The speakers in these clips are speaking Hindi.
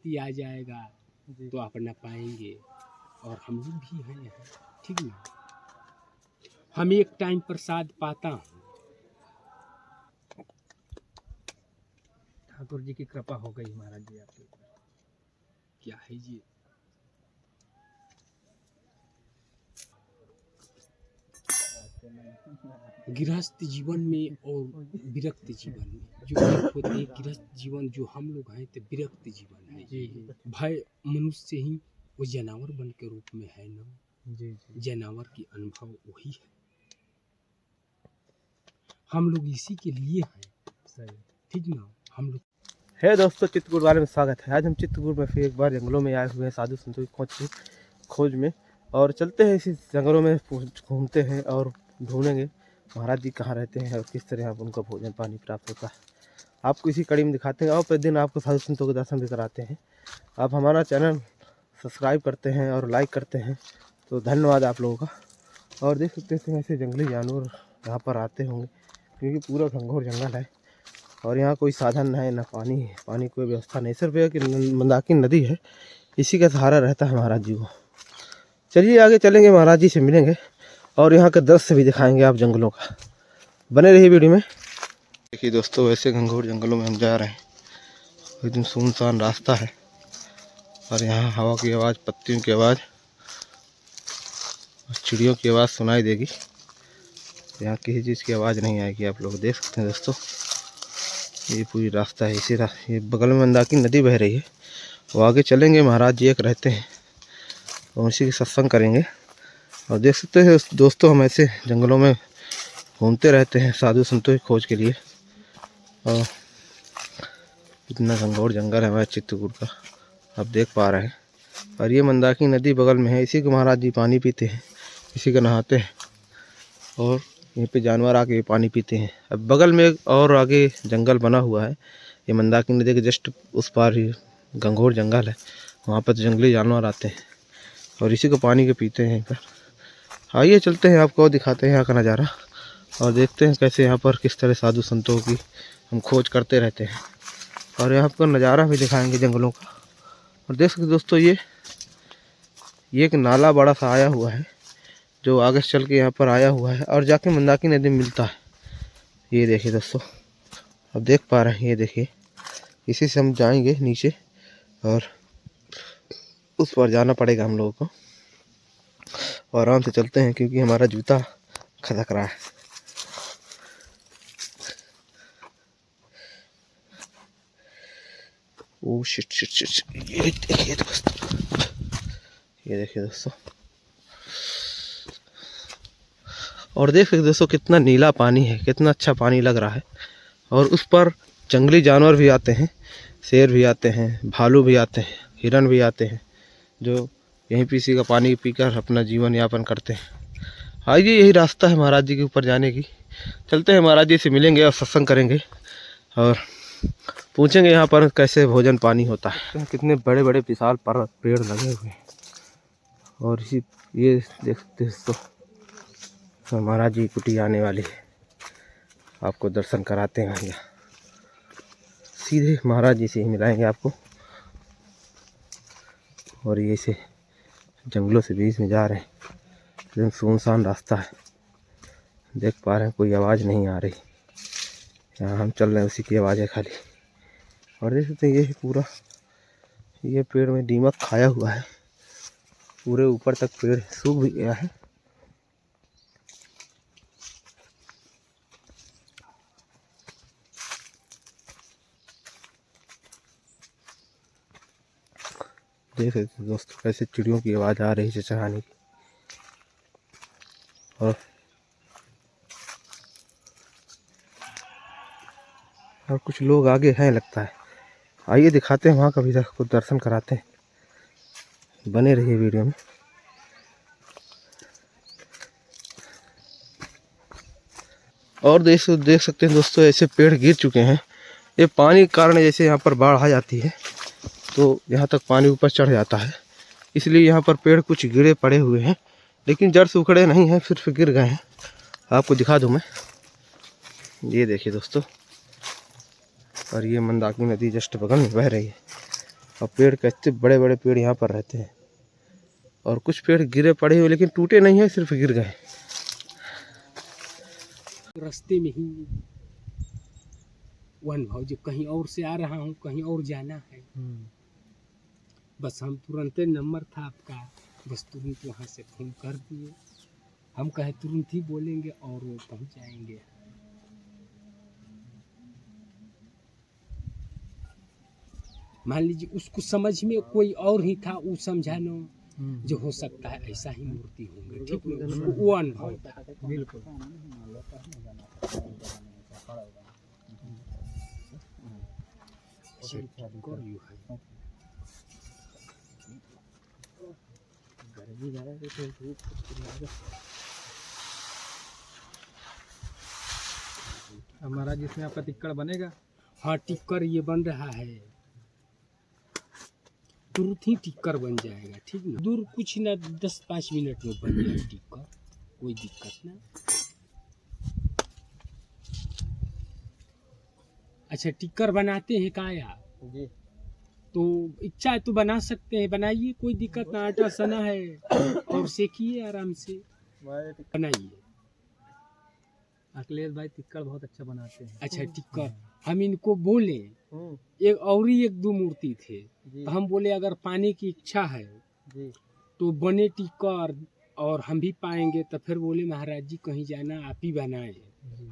आपत्ति आ जाएगा तो आप ना पाएंगे। और हम लोग भी हैं यहाँ, ठीक ना। हम एक टाइम प्रसाद पाता हूँ। ठाकुर जी की कृपा हो गई महाराज जी आपके ऊपर। क्या है ये, गृहस्थ जीवन में और विरक्त जीवन में जो एक होते हैं, गृहस्थ जीवन जो हम लोग हैं तो विरक्त जीवन है। जी जी भय मनुष्य ही वो जानवर बन के रूप में है ना। जी जी जानवर की अनुभव वही है। हम लोग इसी के लिए हैं, सही, ठीक ना। हम लोग है दोस्तों, चित्रकूट वाले में स्वागत है। आज हम चित्रकूट में फिर एक बार जंगलों में आए हुए हैं साधु संतों की खोज में, और चलते हैं इसी जंगलों में, घूमते हैं और ढूंढेंगे महाराज जी कहाँ रहते हैं और किस तरह आप उनका भोजन पानी प्राप्त होता है। आपको इसी कड़ी में दिखाते हैं और प्रतिदिन आपको साधु संतों के दर्शन भी कराते हैं। आप हमारा चैनल सब्सक्राइब करते हैं और लाइक करते हैं तो धन्यवाद आप लोगों का। और देख सकते हैं ऐसे जंगली जानवर यहाँ पर आते होंगे, क्योंकि पूरा घंघोर जंगल है और यहाँ कोई साधन है ना पानी कोई व्यवस्था नहीं, सिर्फ एक मंदाकिनी नदी है, इसी का सहारा रहता है महाराज जी को। चलिए आगे चलेंगे, महाराज जी से मिलेंगे और यहाँ का दृश्य भी दिखाएंगे आप जंगलों का। बने रहिए वीडियो में। देखिए दोस्तों, ऐसे घंघोर जंगलों में हम जा रहे हैं, एकदम सुनसान रास्ता है और यहाँ हवा की आवाज़, पत्तियों की आवाज़ और चिड़ियों की आवाज़ सुनाई देगी। यहाँ किसी चीज़ की आवाज़ नहीं आएगी। आप लोग देख सकते हैं दोस्तों, ये पूरी रास्ता है, इसी ये बगल में मंदाकिनी नदी बह रही है। वो आगे चलेंगे, महाराज जी एक रहते हैं और उसी के सत्संग करेंगे। और देख सकते हैं दोस्तों, हम ऐसे जंगलों में घूमते रहते हैं साधु संतों की खोज के लिए। और इतना घंघोर जंगल है हमारे चित्रकूट का, आप देख पा रहे हैं। और ये मंदाकिनी नदी बगल में है, इसी को महाराज जी पानी पीते हैं, इसी का नहाते हैं और यहीं पे जानवर आके पानी पीते हैं। अब बगल में एक और आगे जंगल बना हुआ है, ये मंदाकिनी नदी के जस्ट उस पार ही घंघोर जंगल है, वहाँ पर जंगली जानवर आते हैं और इसी को पानी के पीते हैं यहीं पर। आइए चलते हैं, आपको दिखाते हैं यहाँ का नज़ारा और देखते हैं कैसे यहाँ पर किस तरह साधु संतों की हम खोज करते रहते हैं और यहाँ पर नज़ारा भी दिखाएंगे जंगलों का। और देख सकते दोस्तों, ये एक नाला बड़ा सा आया हुआ है जो आगे चल के यहाँ पर आया हुआ है और जाके मंदाकिनी नदी में मिलता है। ये देखिए दोस्तों, अब देख पा रहे हैं, ये देखिए, इसी से हम जाएंगे नीचे और उस पर जाना पड़ेगा हम लोगों को। और आराम से चलते हैं क्योंकि हमारा जूता खदक रहा है। ओ शिट शिट शिट, ये देखिए दोस्तों, ये देखिए दोस्तों। और देख सकते दोस्तों, कितना नीला पानी है, कितना अच्छा पानी लग रहा है। और उस पर जंगली जानवर भी आते हैं, शेर भी आते हैं, भालू भी आते हैं, हिरन भी आते हैं, जो यहीं पे इसी का पानी पीकर अपना जीवन यापन करते हैं। आइए, यही रास्ता है महाराज जी के ऊपर जाने की। चलते हैं, महाराज जी से मिलेंगे और सत्संग करेंगे और पूछेंगे यहाँ पर कैसे भोजन पानी होता है। कितने बड़े बड़े विशाल पर्वत पेड़ लगे हुए हैं और इसी ये देख सकते हैं तो महाराज जी कुटी आने वाली है, आपको दर्शन कराते हैं भैया। सीधे महाराज जी से ही मिलाएंगे आपको। और ये से जंगलों से बीच में जा रहे हैं, एकदम सुनसान रास्ता है, देख पा रहे हैं कोई आवाज़ नहीं आ रही। यहाँ हम चल रहे हैं, उसी की आवाज़ है खाली। और देख सकते हैं ये पूरा, ये पेड़ में दीमक खाया हुआ है, पूरे ऊपर तक पेड़ सूख भी गया है। देख सकते दोस्तों कैसे चिड़ियों की आवाज़ आ रही है चहचहाने की। और कुछ लोग आगे हैं लगता है। आइए दिखाते हैं वहाँ का भी, कुछ दर्शन कराते हैं। बने रहिए वीडियो में। और देख सकते हैं दोस्तों, ऐसे पेड़ गिर चुके हैं, ये पानी के कारण। जैसे यहाँ पर बाढ़ आ जाती है तो यहाँ तक पानी ऊपर चढ़ जाता है, इसलिए यहाँ पर पेड़ कुछ गिरे पड़े हुए हैं, लेकिन जड़ से उखड़े नहीं हैं, सिर्फ गिर गए हैं। आपको दिखा दूँ मैं, ये देखिए दोस्तों। और ये मंदाकिनी नदी जस्ट बगल में बह रही है और पेड़ के इतने बड़े बड़े पेड़ यहाँ पर रहते हैं, और कुछ पेड़ गिरे पड़े हुए लेकिन टूटे नहीं है, सिर्फ गिर गए। रास्ते में ही वो अनुभव, जो कहीं और से आ रहा हूँ, कहीं और जाना है, बस हम तुरंत नंबर था आपका, बस तुरंत वहाँ से फ़ोन कर दिए, हम कहे तुरंत ही बोलेंगे और वो पहुँच जाएंगे। मान लीजिए उसको समझ में कोई और ही था, वो समझा न जो हो सकता है ऐसा ही मूर्ति होंगे, ठीक है, वो अनुभव था। बिल्कुल हमारा जिसमें आपका टिक्कड़ बनेगा। हाँ, टिक्कर ये बन रहा है, तुरंत ही टिक्कर बन जाएगा, ठीक ना, दूर कुछ ना 10-5 मिनट में बन जाए टिक्कर, कोई दिक्कत ना। अच्छा, टिक्कर बनाते हैं काया जी, तो इच्छा है तो बना सकते हैं, बनाइए, कोई दिक्कत ना, आटा सना है और सेकिए आराम से, बनाइए। अखिलेश भाई टिक्कड़ बहुत अच्छा बनाते हैं। अच्छा, टिक्कर हम इनको बोले, एक और ही 1-2 मूर्ति थे, तो हम बोले अगर पाने की इच्छा है तो बने टिक्कर और हम भी पाएंगे, तो फिर बोले महाराज जी कहीं जाना आप ही बनाए।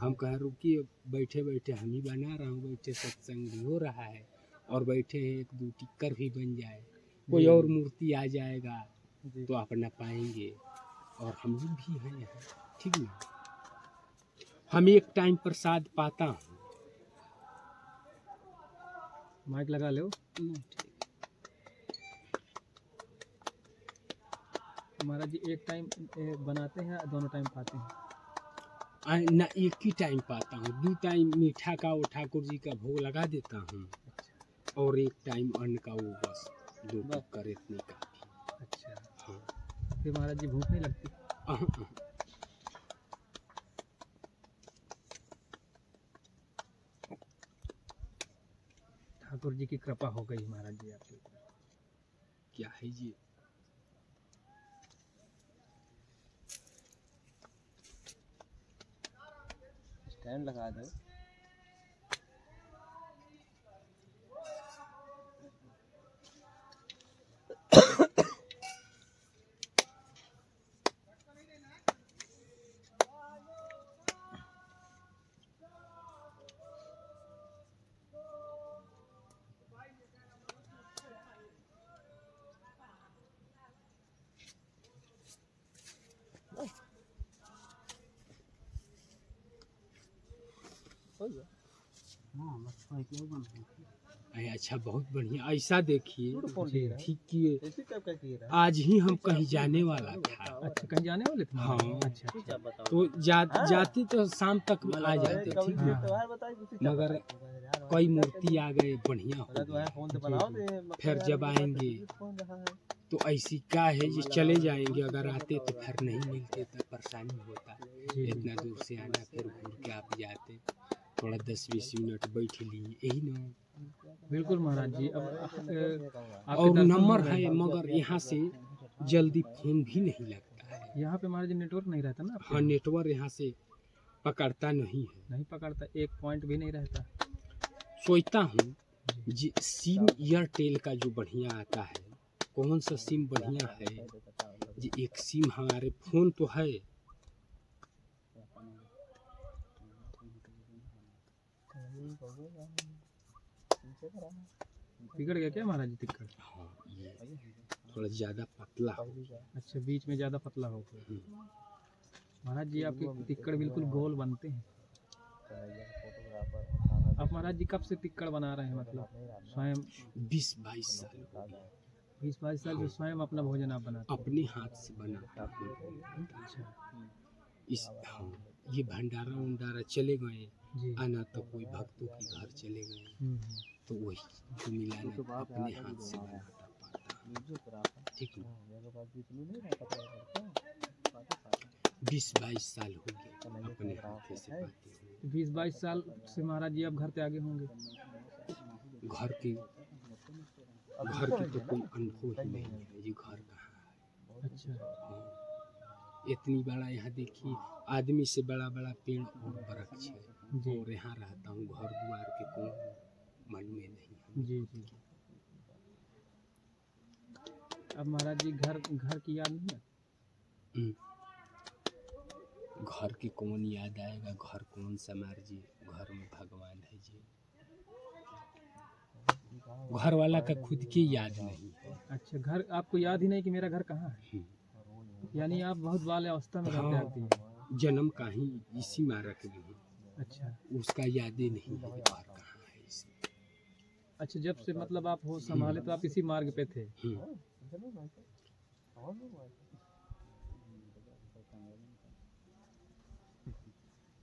हम कह रुकिए, बैठे बैठे हम ही बना रहा हूँ, बैठे सत्संग भी हो रहा है और बैठे 1-2 टिक्कर भी बन जाए, कोई और मूर्ति आ जाएगा तो आप ना पाएंगे, और हम लोग भी हैं यहाँ, ठीक ना। हम एक टाइम प्रसाद पाता हूँ। माइक लगा लो। महाराज जी एक टाइम बनाते हैं, दोनों टाइम खाते हैं? ना, एक ही टाइम पाता हूँ, 2 टाइम मीठा का वो ठाकुर जी का भोग लगा देता हूँ, और 1 टाइम अन्न का, वो बस 2 टिक्कर इतने का। अच्छा, हाँ, फिर महाराज जी भूख नहीं लगती? ठाकुर जी की कृपा हो गई महाराज जी आपके ऊपर। क्या है जी, स्टैंड लगा दो। अरे अच्छा, बहुत बढ़िया, ऐसा देखिए, ठीक किए, हाँ, आज ही हम कहीं जाने वाला था। अच्छा, कहीं जाने वाले थे? हाँ, अच्छा, तो जाते तो शाम तक में आ जाते, ठीक है, मगर कई मूर्ति आ गए, बढ़िया हो गए, फिर जब आएंगे तो ऐसी क्या है जी, चले जाएंगे, अगर आते तो फिर नहीं मिलते तो परेशानी होता, इतना दूर से आना, फिर घूर के आप जाते, थोड़ा 10-20 मिनट बैठ लिए, यही ना। बिल्कुल महाराज जी। अब आपके और दर्शन नंबर हो गए। है, मगर यहाँ से जल्दी फोन भी नहीं लगता है। यहाँ पे महाराज जी नेटवर्क नहीं रहता ना आपके? हाँ, नेटवर्क यहाँ से पकड़ता नहीं है, नहीं पकड़ता, एक पॉइंट भी नहीं रहता। सोचता हूँ जी, सिम एयरटेल का जो बढ़िया आता है, कौन सा सिम बढ़िया है जी, एक सिम हमारे फोन तो है, बिगड़ गया क्या महाराज जी टिक्कड़? हाँ, ये थोड़ा ज़्यादा पतला हो गया। अच्छा, बीच में ज़्यादा पतला हो गया। महाराज जी आपके टिक्कड़ बिल्कुल गोल बनते हैं। आप महाराज जी कब से टिक्कड़ बना रहे हैं, मतलब स्वयं? 20-22 साल हो गए। 20-22 साल से स्वयं अपना भोजन आप बनाते हैं? अपने हाथ से बनाता हूँ। अच्छा हाँ, ये भंडारा उंडारा चले गए, जी। आना तो कोई भक्तों के घर चले गए, तो वही तो मिलाना अपने हाथ से बनाता पाता, ठीक है। 20-22 साल हो गए अपने हाथ से पाते हुए। 20-22 साल से महाराज जी आप घर त्यागे होंगे? घर के घर की तो कोई अनुभव ही नहीं है, ये घर कहाँ है। अच्छा। हाँ, इतनी बड़ा यहाँ देखिए, आदमी से बड़ा बड़ा पेड़ और वृक्ष है, जी। और यहाँ रहता हूँ घर द्वार के कोई मन में नहीं है। जी जी। अब महाराज जी घर की याद नहीं है? घर की कौन याद आएगा, घर कौन संवार जी, घर में भगवान है जी। घर वाला का खुद की याद नहीं है। अच्छा, घर आपको याद ही नहीं कि मेरा घर कहाँ है? यानी आप बहुत बाल अवस्था में रहते आती हैं। जन्म का ही इसी मारक में है। अच्छा। उसका यादें नहीं है घर कहाँ है इसे। अच्छा, जब से मतलब आप होश संभाले तो आप इसी मार्ग पे थे?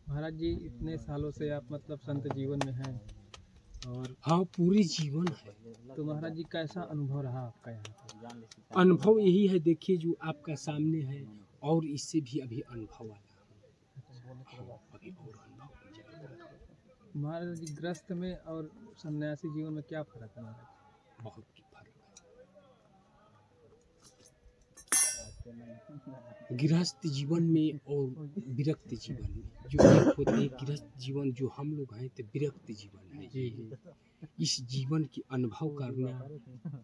महाराज जी इतने सालों से आप मतलब संत जीवन में हैं, और हाँ पूरी जीवन है। तो महाराज जी कैसा अनुभव रहा आपका यहाँ पे? अनुभव यही है, देखिए जो आपका सामने है, और इससे भी अभी अनुभव आया। हाँ, अभी और अनुभव हो जाएगा। महाराज जी गृहस्थ में और सन्यासी जीवन में क्या फर्क है महाराज? बहुत की फर्क है गृहस्थ जीवन में और विरक्त जीवन में। जो एक होते हैं गृहस्थ जीवन, जो हम लोग हैं तो विरक्त जीवन है। जी जी। इस जीवन की अनुभव करना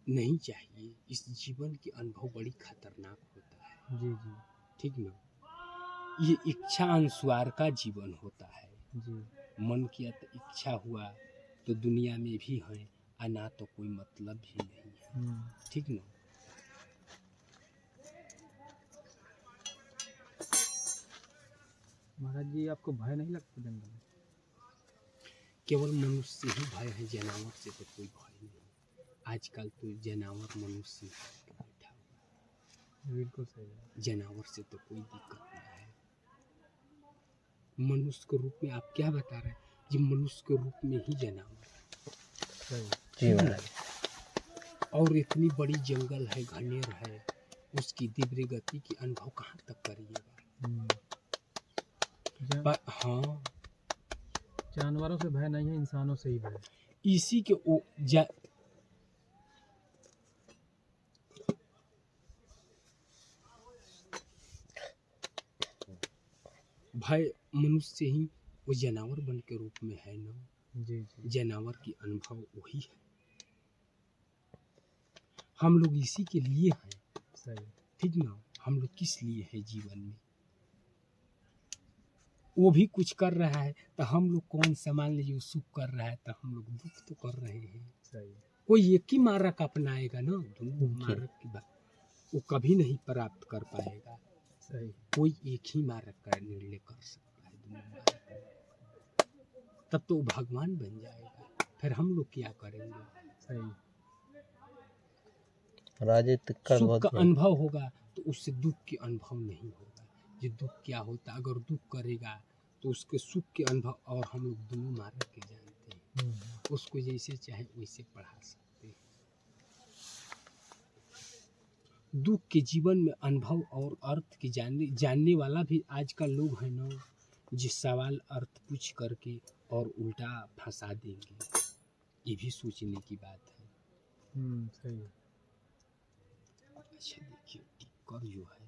नहीं चाहिए। इस जीवन की अनुभव बड़ी खतरनाक होता है। जी जी। ठीक ना, ये इच्छा अनुसार का जीवन होता है। जी। मन किया तो इच्छा हुआ, तो दुनिया में भी है, आना तो कोई मतलब ही नहीं है। ठीक ना। महाराज जी आपको भय नहीं लगता जंगल में? केवल मनुष्य ही भय है, जानवर से तो कोई भय नहीं। आजकल तो जानवर मनुष्य पे बैठा हुआ। बिल्कुल सही है। जानवर से तो कोई दिक्कत नहीं है। मनुष्य के रूप में आप क्या बता रहे हैं, ये मनुष्य के रूप में ही जानवर सही। जी महाराज। और इतनी बड़ी जंगल है, घनेर है, उसकी तीव्र गति की अनुभव कहाँ तक करिएगा। हाँ, जानवरों से भय नहीं है, इंसानों से ही भय। इसी के भय मनुष्य ही वो जानवर बन के रूप में है ना। जी जी। जानवर की अनुभव वही है। हम लोग इसी के लिए हैं। सही। ठीक ना, हम लोग किस लिए है जीवन में। वो भी कुछ कर रहा है तो हम लोग कौन सा, मान लीजिए सुख कर रहा है तो हम लोग दुख तो कर रहे हैं। सही। कोई एक ही मारक अपनाएगा ना, दोनों मारक की बात वो कभी नहीं प्राप्त कर पाएगा। सही। कोई एक ही मारक का निर्णय कर सकता है दोनों मारक। तब तो भगवान बन जाएगा, फिर हम लोग क्या करेंगे। सही। राजे तिक्कड़ सुख बहुत का अनुभव होगा तो उससे दुख के अनुभव नहीं होगा। ये दुख क्या होता, अगर दुख करेगा तो उसके सुख के अनुभव, और हम लोग दोनों मारक के जानते हैं, उसको जैसे चाहे वैसे पढ़ा सकते हैं। दुख के जीवन में अनुभव और अर्थ की जानने वाला भी आज का लोग है ना, जिस सवाल अर्थ पूछ करके और उल्टा फंसा देंगे। ये भी सोचने की बात है। सही। अच्छा देखिए, टिक्कर जो है